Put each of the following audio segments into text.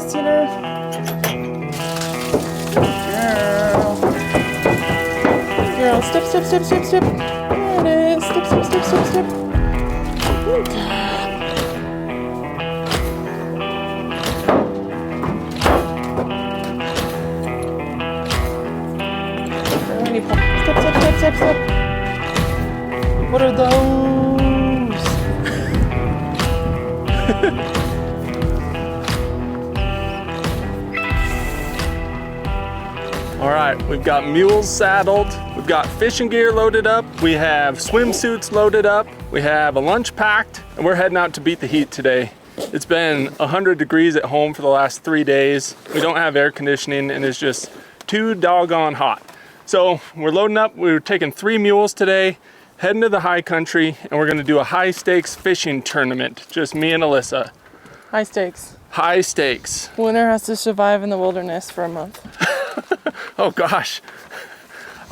Cedar. Girl, step, step, step, step, step. There it is. Step, step, step, step, step. Good girl. Step, step, step, step, step. What are those? All right, we've got mules saddled, we've got fishing gear loaded up, we have swimsuits loaded up, we have a lunch packed, and we're heading out to beat the heat today. It's been 100 degrees at home for the last 3 days. We don't have air conditioning and it's just too doggone hot. So we're loading up, we're taking 3 mules today, heading to the high country, and we're gonna do a high stakes fishing tournament, just me and Alyssa. High stakes. High stakes. Winner has to survive in the wilderness for a month. Oh gosh,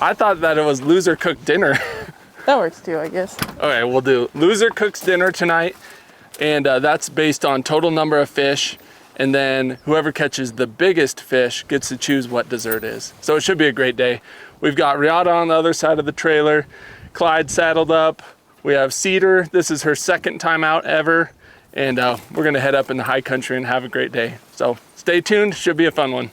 I thought that it was loser cooked dinner. That works too, I guess. Okay, we'll do loser cooks dinner tonight, and that's based on total number of fish, and then whoever catches the biggest fish gets to choose what dessert is. So it should be a great day. We've got Riata on the other side of the trailer, Clyde saddled up, we have Cedar, this is her second time out ever, and we're gonna head up in the high country and have a great day. So stay tuned, should be a fun one.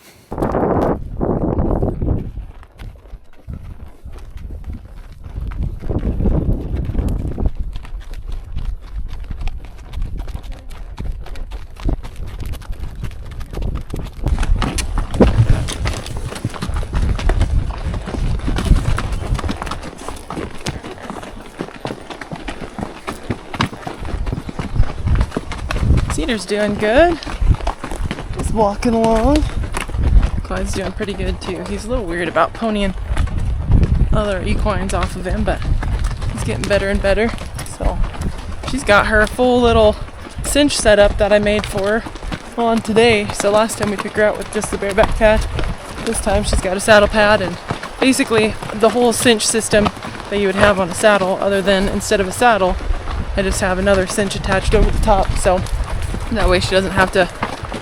Cedar's doing good. Just walking along. Clyde's doing pretty good too. He's a little weird about ponying other equines off of him, but he's getting better and better. So she's got her full little cinch setup that I made for her on today. So last time we took her out with just the bareback pad. This time she's got a saddle pad and basically the whole cinch system that you would have on a saddle, other than instead of a saddle, I just have another cinch attached over the top. So that way she doesn't have to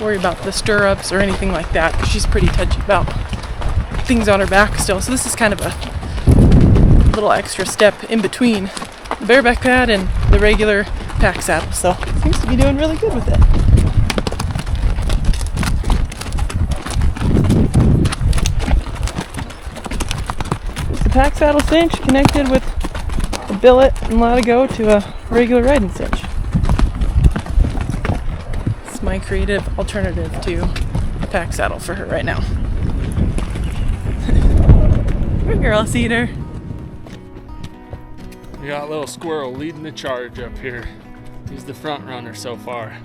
worry about the stirrups or anything like that, because she's pretty touchy about things on her back still. So this is kind of a little extra step in between the bareback pad and the regular pack saddle. So seems to be doing really good with it. It's the pack saddle cinch connected with a billet and let it go to a regular riding cinch. My creative alternative to a pack saddle for her right now. Good girl, Cedar. We got a little squirrel leading the charge up here. He's the front runner so far.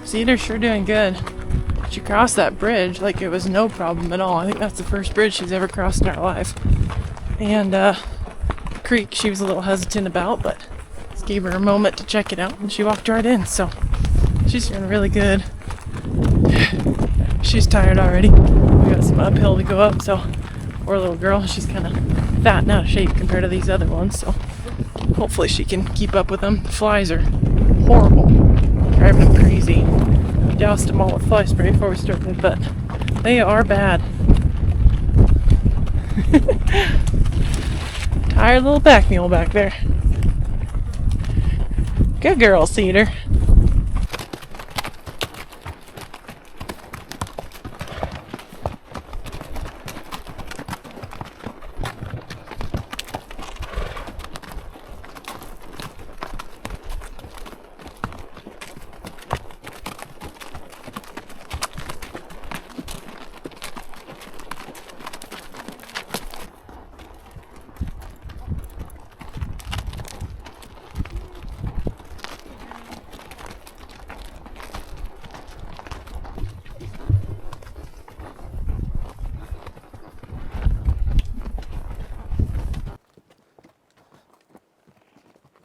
Cedar's sure doing good. She crossed that bridge like it was no problem at all. I think that's the first bridge she's ever crossed in her life. And the creek she was a little hesitant about, but just gave her a moment to check it out and she walked right in. So she's doing really good. She's tired already. We got some uphill to go up, so poor little girl, she's kind of fat and out of shape compared to these other ones, so hopefully she can keep up with them. The flies are horrible, driving them crazy. We doused them all with fly spray before we started, but they are bad. Tired little back mule back there. Good girl, Cedar.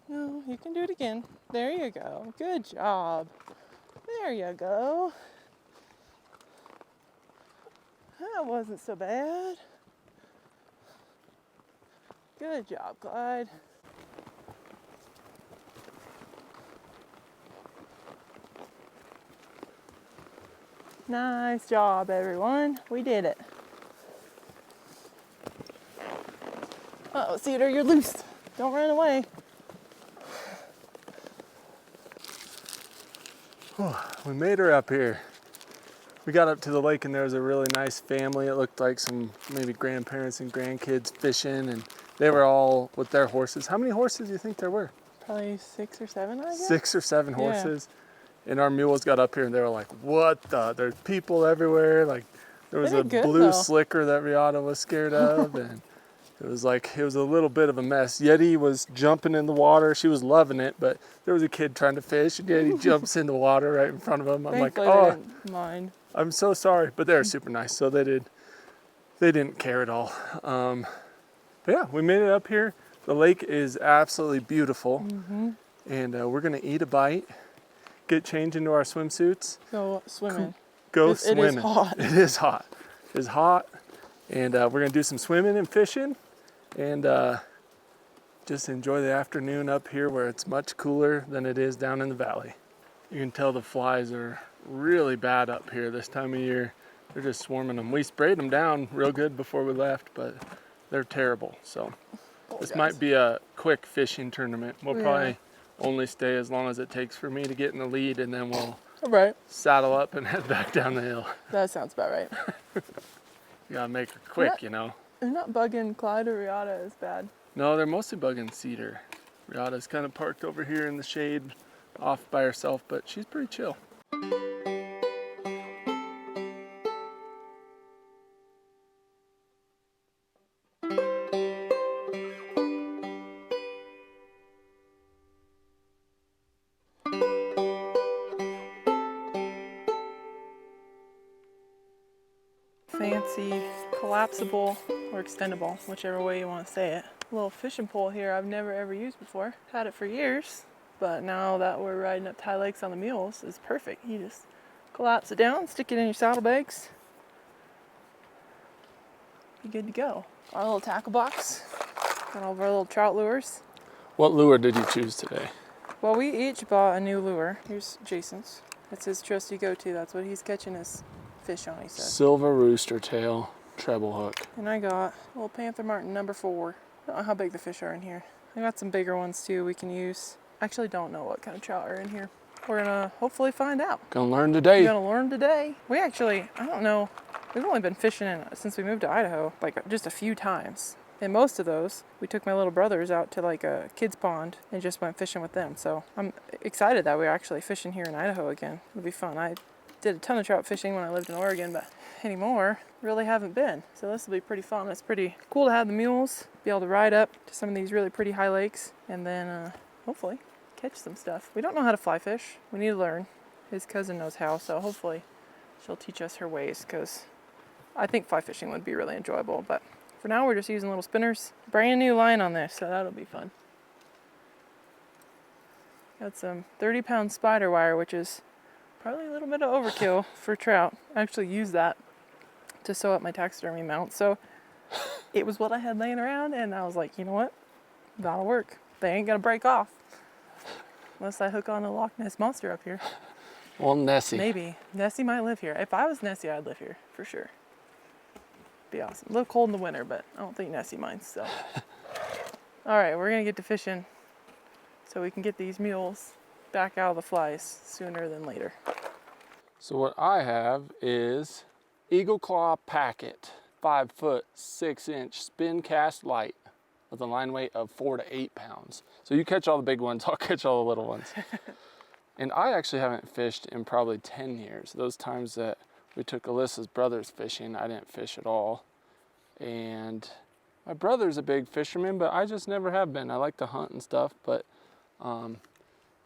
No, you can do it again. There you go. Good job. There you go. That wasn't so bad. Good job, Clyde. Nice job, everyone. We did it. Uh-oh, Cedar, you're loose. Don't run away. We made her up here. We got up to the lake and there was a really nice family. It looked like some maybe grandparents and grandkids fishing, and they were all with their horses. How many horses do you think there were? Probably 6 or 7, I guess. 6 or 7 horses. And our mules got up here and they were like, what the? There's people everywhere. Like there was a blue slicker that Riata was scared of, and it was a little bit of a mess. Yeti was jumping in the water. She was loving it, but there was a kid trying to fish, and Yeti jumps in the water right in front of him. I'm like, oh, they didn't mind. I'm so sorry, but they're super nice, so they didn't care at all. But yeah, we made it up here. The lake is absolutely beautiful, and we're gonna eat a bite, get changed into our swimsuits, Go swimming. Go swimming. It is hot. It is hot. It is hot, and we're gonna do some swimming and fishing, and just enjoy the afternoon up here where it's much cooler than it is down in the valley. You can tell the flies are really bad up here this time of year. They're just swarming them. We sprayed them down real good before we left, but they're terrible. So this might be a quick fishing tournament. We'll probably only stay as long as it takes for me to get in the lead, and then we'll saddle up and head back down the hill. That sounds about right. You gotta make her quick, you know. They're not bugging Clyde or Riata as bad. No, they're mostly bugging Cedar. Riata's kind of parked over here in the shade off by herself, but she's pretty chill. Fancy collapsible or extendable, whichever way you want to say it. Little fishing pole here I've never ever used before. Had it for years, but now that we're riding up Thai Lakes on the mules, it's perfect. You just collapse it down, stick it in your saddlebags. Be good to go. Our little tackle box. Got all of our little trout lures. What lure did you choose today? Well, we each bought a new lure. Here's Jason's. That's his trusty go-to. That's what he's catching his fish on, he said. Silver rooster tail treble hook. And I got a little Panther Martin number 4. I don't know how big the fish are in here. I got some bigger ones too we can use. I actually don't know what kind of trout are in here. We're gonna hopefully find out. Gonna learn today. We're gonna learn today. We actually, I don't know, we've only been fishing since we moved to Idaho, like just a few times. And most of those, we took my little brothers out to like a kid's pond and just went fishing with them. So I'm excited that we're actually fishing here in Idaho again. It'll be fun. I did a ton of trout fishing when I lived in Oregon, but anymore, really haven't been. So this will be pretty fun. It's pretty cool to have the mules, be able to ride up to some of these really pretty high lakes, and then hopefully catch some stuff. We don't know how to fly fish. We need to learn. his cousin knows how, so hopefully she'll teach us her ways, because I think fly fishing would be really enjoyable. But for now, we're just using little spinners. Brand new line on this, so that'll be fun. Got some 30-pound spider wire, which is probably a little bit of overkill for trout. I actually used that to sew up my taxidermy mount, so it was what I had laying around, and I was like, you know what? That'll work. They ain't gonna break off. Unless I hook on a Loch Ness monster up here. Well, Nessie. Maybe. Nessie might live here. If I was Nessie, I'd live here, for sure. Be awesome. A little cold in the winter, but I don't think Nessie minds, so. Alright, we're gonna get to fishing so we can get these mules back out of the flies sooner than later. So what I have is Eagle Claw Packet, 5-foot, 6-inch spin cast light with a line weight of 4 to 8 pounds. So you catch all the big ones, I'll catch all the little ones. And I actually haven't fished in probably 10 years. Those times that we took Alyssa's brothers fishing, I didn't fish at all. And my brother's a big fisherman, but I just never have been. I like to hunt and stuff, but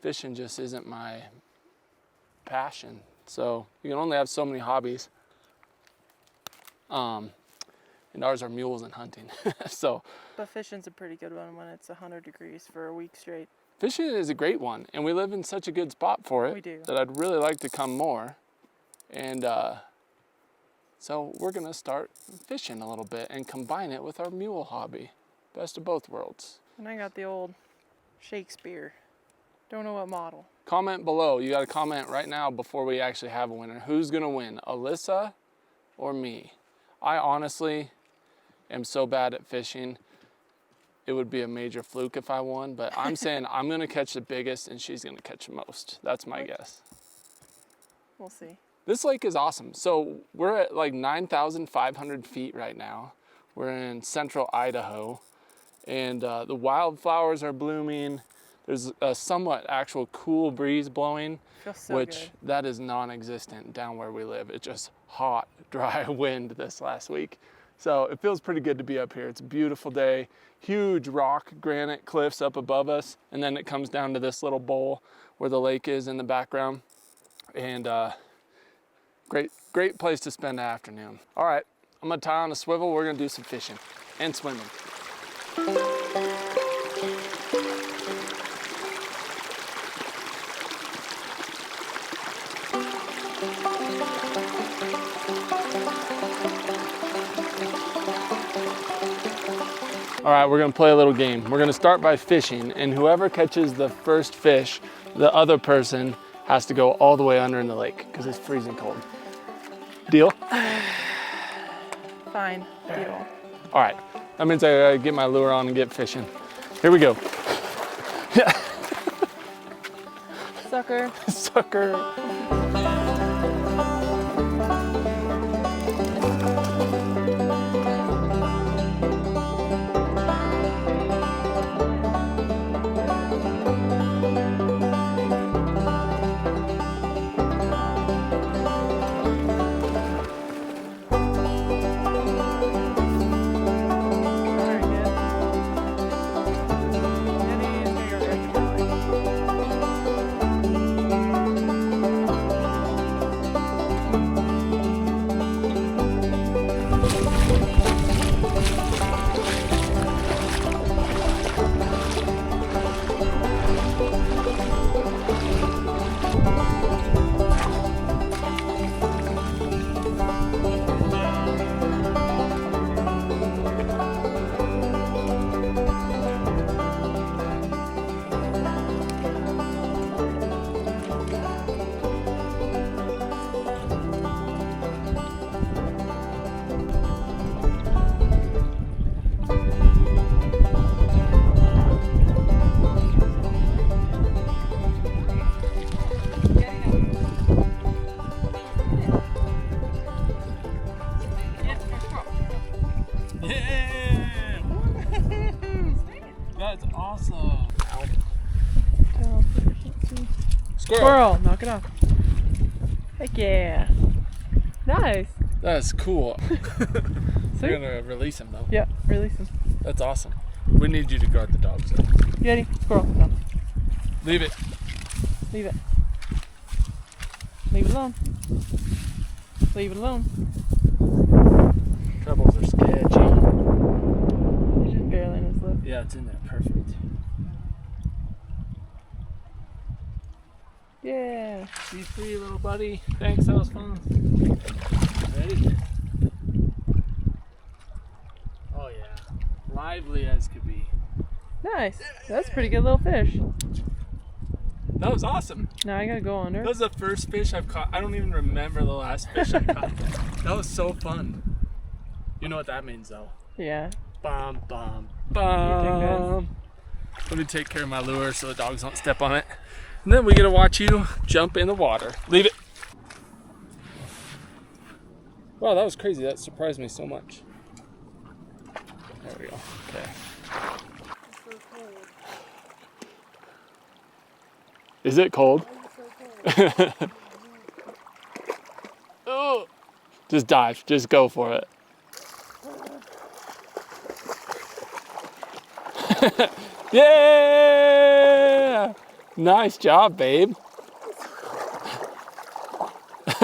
fishing just isn't my passion. So you can only have so many hobbies. And ours are mules and hunting. So, but fishing's a pretty good one when it's 100 degrees for a week straight. Fishing is a great one, and we live in such a good spot for it. We do. That I'd really like to come more. And so we're gonna start fishing a little bit and combine it with our mule hobby. Best of both worlds. And I got the old Shakespeare. Don't know what model. Comment below. You gotta comment right now before we actually have a winner. Who's gonna win, Alyssa or me? I honestly am so bad at fishing, it would be a major fluke if I won, but I'm saying I'm gonna catch the biggest and she's gonna catch the most. That's my guess. We'll see. This lake is awesome. So we're at like 9,500 feet right now. We're in central Idaho, and the wildflowers are blooming. There's a somewhat actual cool breeze blowing, Feels so which good. that is non-existent down where we live. It's just hot, dry wind this last week. So it feels pretty good to be up here. It's a beautiful day, huge rock granite cliffs up above us, and then it comes down to this little bowl where the lake is in the background. And great place to spend the afternoon. All right, I'm gonna tie on a swivel. We're gonna do some fishing and swimming. All right, we're gonna play a little game. We're gonna start by fishing, and whoever catches the first fish, the other person has to go all the way under in the lake because it's freezing cold. Deal? Fine, deal. All right, that means I gotta get my lure on and get fishing. Here we go. Sucker. Sucker. Squirrel, knock it off. Heck yeah. Nice. That's cool. Sweet. You're gonna release him though. Yeah, release him. That's awesome. We need you to guard the dogs though. Yeti, squirrel, no. Leave it. Leave it. Leave it alone. Leave it alone. Trebles are sketchy. He's just barely in his lip. Yeah, it's in there. Perfect. Yeah. Be free, little buddy. Thanks, that was fun. Ready? Oh yeah. Lively as could be. Nice. That's a pretty good little fish. That was awesome. Now I gotta go under. That was the first fish I've caught. I don't even remember the last fish I caught. That was so fun. You know what that means though. Yeah. Bum, bum, bum. Let me take care of my lure so the dogs don't step on it. And then we get to watch you jump in the water. Leave it. Wow, that was crazy. That surprised me so much. There we go. Okay. Is it cold? Oh. Just dive. Just go for it. Yeah! Nice job, babe. Does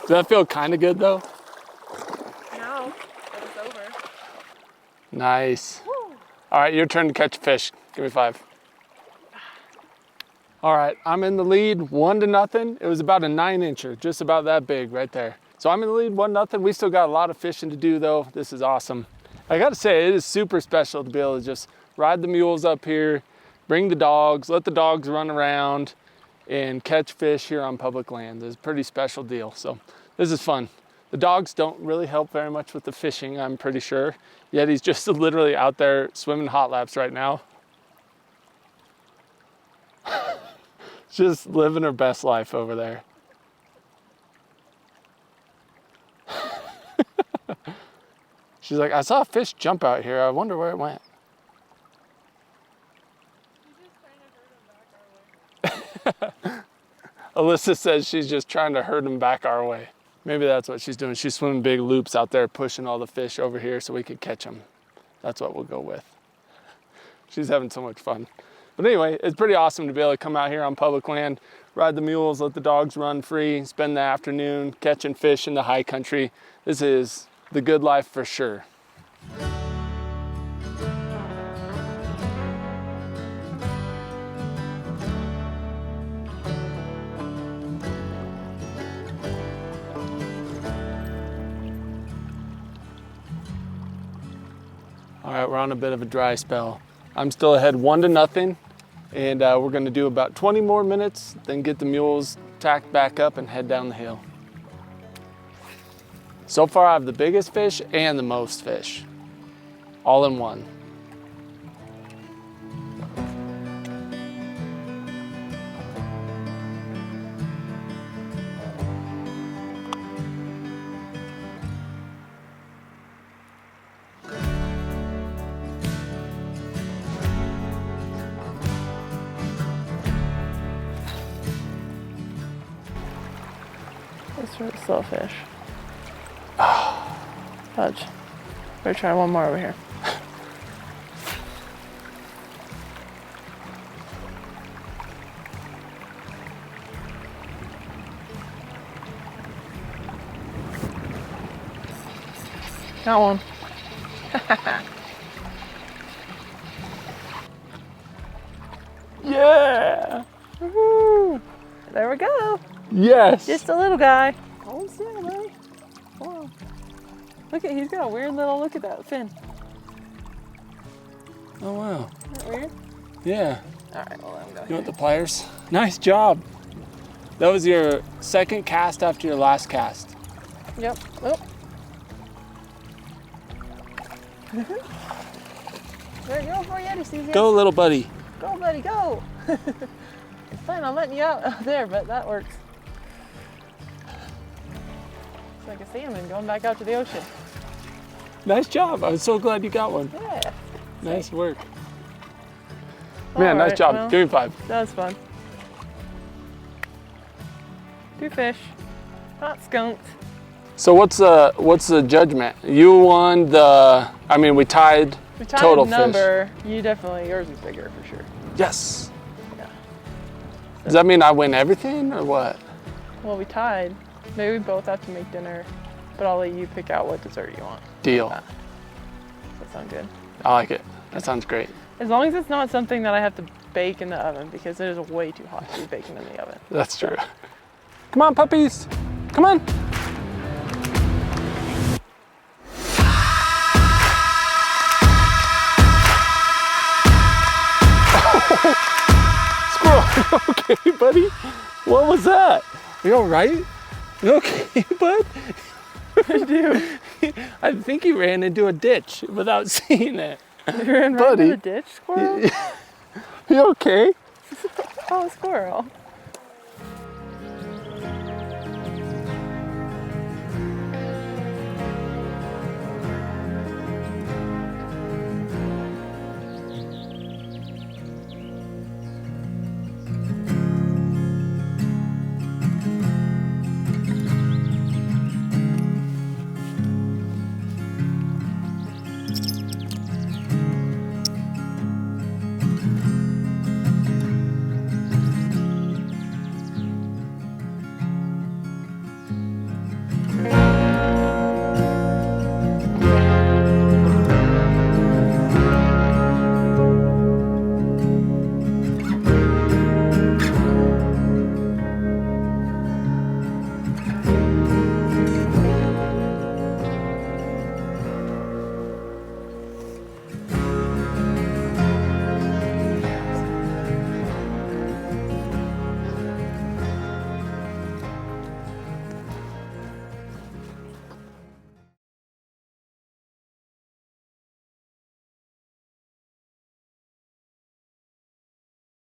that feel kind of good though? No, it's over. Nice. Woo. All right, your turn to catch a fish. Give me 5. All right, I'm in the lead 1-0. It was about a 9-incher, just about that big right there. So I'm in the lead 1-0. We still got a lot of fishing to do though. This is awesome. I gotta say, it is super special to be able to just ride the mules up here, bring the dogs, let the dogs run around and catch fish here on public land. It's a pretty special deal. So this is fun. The dogs don't really help very much with the fishing, I'm pretty sure. Yet he's just literally out there swimming hot laps right now. Just living her best life over there. She's like, I saw a fish jump out here. I wonder where it went. Alyssa says she's just trying to herd him back our way. Maybe that's what she's doing. She's swimming big loops out there, pushing all the fish over here so we could catch them. That's what we'll go with. She's having so much fun. But anyway, it's pretty awesome to be able to come out here on public land, ride the mules, let the dogs run free, spend the afternoon catching fish in the high country. This is the good life for sure. All right, we're on a bit of a dry spell. I'm still ahead 1-0, and we're gonna do about 20 more minutes, then get the mules tacked back up and head down the hill. So far, I have the biggest fish and the most fish, all in one. This is slow fish. Fudge. We're trying one more over here. Got one. Yeah! Woohoo! There we go. Yes! Just a little guy. Hold still, buddy. Come on. Look at, he's got a weird little, look at that fin. Oh wow. Isn't that weird? Yeah. All right, well, let him go. You want the pliers? Nice job. That was your second cast after your last cast. Yep. Oh. There, go for Yeti, Susie. Go, little buddy. Go, buddy, go. I plan on letting you out there, but that works. It's like a salmon going back out to the ocean. Nice job. I'm so glad you got one. Yeah. Nice work. Man, nice job. Well, Give me 5. that was fun. 2 fish. Not skunked. So what's the judgment? You won the, I mean, we tied total number. Fish. You definitely, yours is bigger for sure. Yes. Yeah. Does that mean I win everything or what? Well, we tied. Maybe we both have to make dinner, but I'll let you pick out what dessert you want. Deal. Does that sound good? I like it. That sounds great. As long as it's not something that I have to bake in the oven, because it is way too hot to be baking in the oven. That's true. Come on, puppies. Come on. Squirrel, okay, buddy? What was that? You all right? You okay, bud? I do. I think he ran into a ditch without seeing it. You ran right into the ditch, squirrel? You okay? Oh, squirrel.